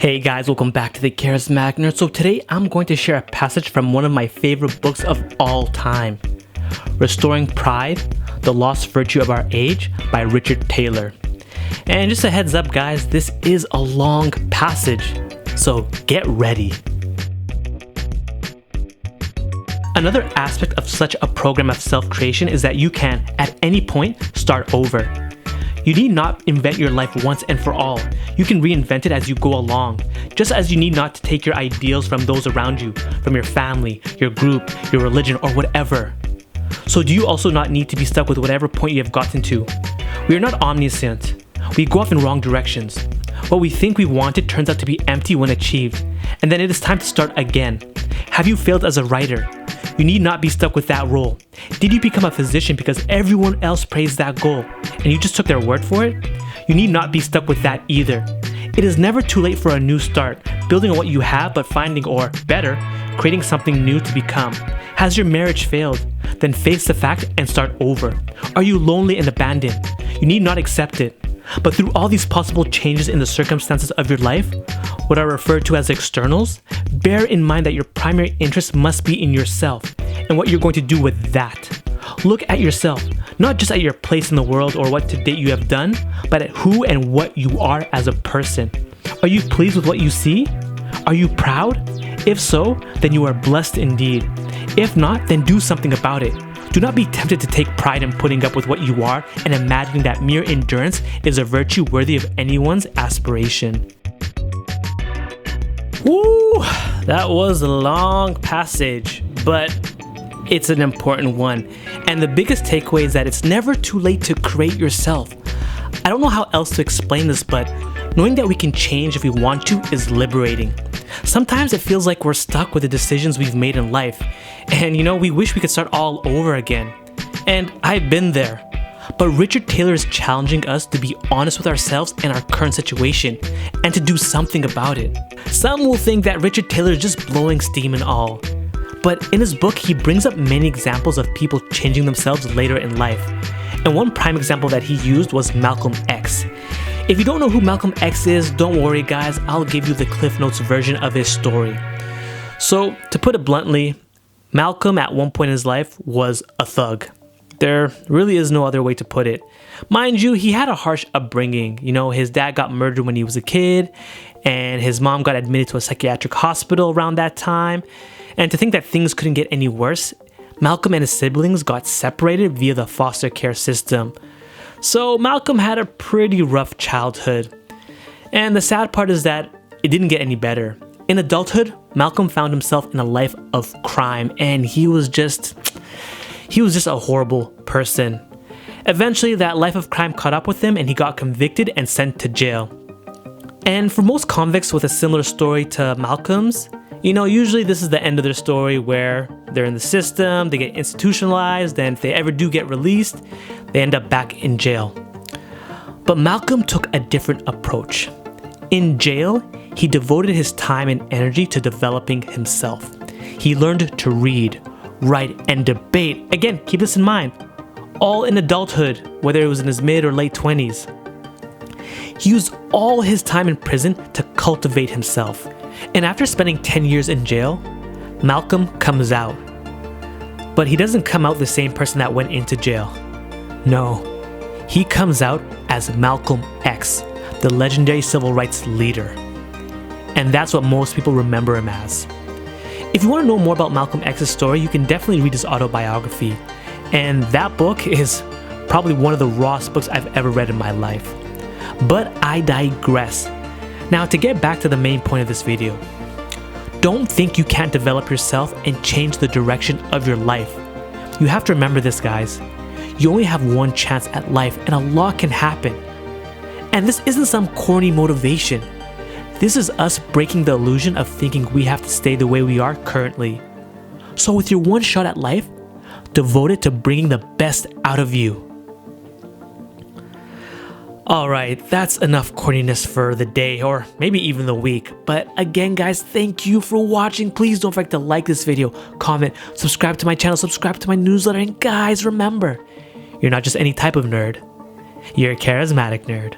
Hey guys, welcome back to the Charismatic Nerd. So today I'm going to share a passage from one of my favorite books of all time, Restoring Pride, The Lost Virtue of Our Age by Richard Taylor. And just a heads up guys, this is a long passage, so get ready. Another aspect of such a program of self-creation is that you can, at any point, start over. You need not invent your life once and for all. You can reinvent it as you go along, just as you need not to take your ideals from those around you, from your family, your group, your religion, or whatever. So do you also not need to be stuck with whatever point you have gotten to? We are not omniscient. We go off in wrong directions. What we think we wanted turns out to be empty when achieved, and then it is time to start again. Have you failed as a writer? You need not be stuck with that role. Did you become a physician because everyone else praised that goal and you just took their word for it? You need not be stuck with that either. It is never too late for a new start, building on what you have but finding, or better, creating something new to become. Has your marriage failed? Then face the fact and start over. Are you lonely and abandoned? You need not accept it. But through all these possible changes in the circumstances of your life, what are referred to as externals, bear in mind that your primary interest must be in yourself and what you're going to do with that. Look at yourself, not just at your place in the world or what to date you have done, but at who and what you are as a person. Are you pleased with what you see? Are you proud? If so, then you are blessed indeed. If not, then do something about it. Do not be tempted to take pride in putting up with what you are and imagining that mere endurance is a virtue worthy of anyone's aspiration. Woo! That was a long passage, but it's an important one. And the biggest takeaway is that it's never too late to create yourself. I don't know how else to explain this, but knowing that we can change if we want to is liberating. Sometimes it feels like we're stuck with the decisions we've made in life, and we wish we could start all over again. And I've been there. But Richard Taylor is challenging us to be honest with ourselves and our current situation, and to do something about it. Some will think that Richard Taylor is just blowing steam and all, but in his book he brings up many examples of people changing themselves later in life. And one prime example that he used was Malcolm X. If you don't know who Malcolm X is, don't worry guys, I'll give you the Cliff Notes version of his story. So, to put it bluntly, Malcolm at one point in his life was a thug. There really is no other way to put it. Mind you, he had a harsh upbringing. His dad got murdered when he was a kid, and his mom got admitted to a psychiatric hospital around that time. And to think that things couldn't get any worse, Malcolm and his siblings got separated via the foster care system. So Malcolm had a pretty rough childhood. And the sad part is that it didn't get any better. In adulthood, Malcolm found himself in a life of crime, and he was just a horrible person. Eventually, that life of crime caught up with him and he got convicted and sent to jail. And for most convicts with a similar story to Malcolm's, usually this is the end of their story where they're in the system, they get institutionalized, and if they ever do get released, they end up back in jail. But Malcolm took a different approach. In jail, he devoted his time and energy to developing himself. He learned to read, write, and debate. Again, keep this in mind, all in adulthood, whether it was in his mid or late 20s. He used all his time in prison to cultivate himself. And after spending 10 years in jail, Malcolm comes out. But he doesn't come out the same person that went into jail. No, he comes out as Malcolm X, the legendary civil rights leader. And that's what most people remember him as. If you want to know more about Malcolm X's story, you can definitely read his autobiography. And that book is probably one of the rawest books I've ever read in my life. But I digress. Now, to get back to the main point of this video, don't think you can't develop yourself and change the direction of your life. You have to remember this, guys. You only have one chance at life and a lot can happen. And this isn't some corny motivation. This is us breaking the illusion of thinking we have to stay the way we are currently. So with your one shot at life, devote it to bringing the best out of you. Alright, that's enough corniness for the day, or maybe even the week. But again guys, thank you for watching. Please don't forget to like this video, comment, subscribe to my channel, subscribe to my newsletter, and guys, remember, you're not just any type of nerd, you're a charismatic nerd.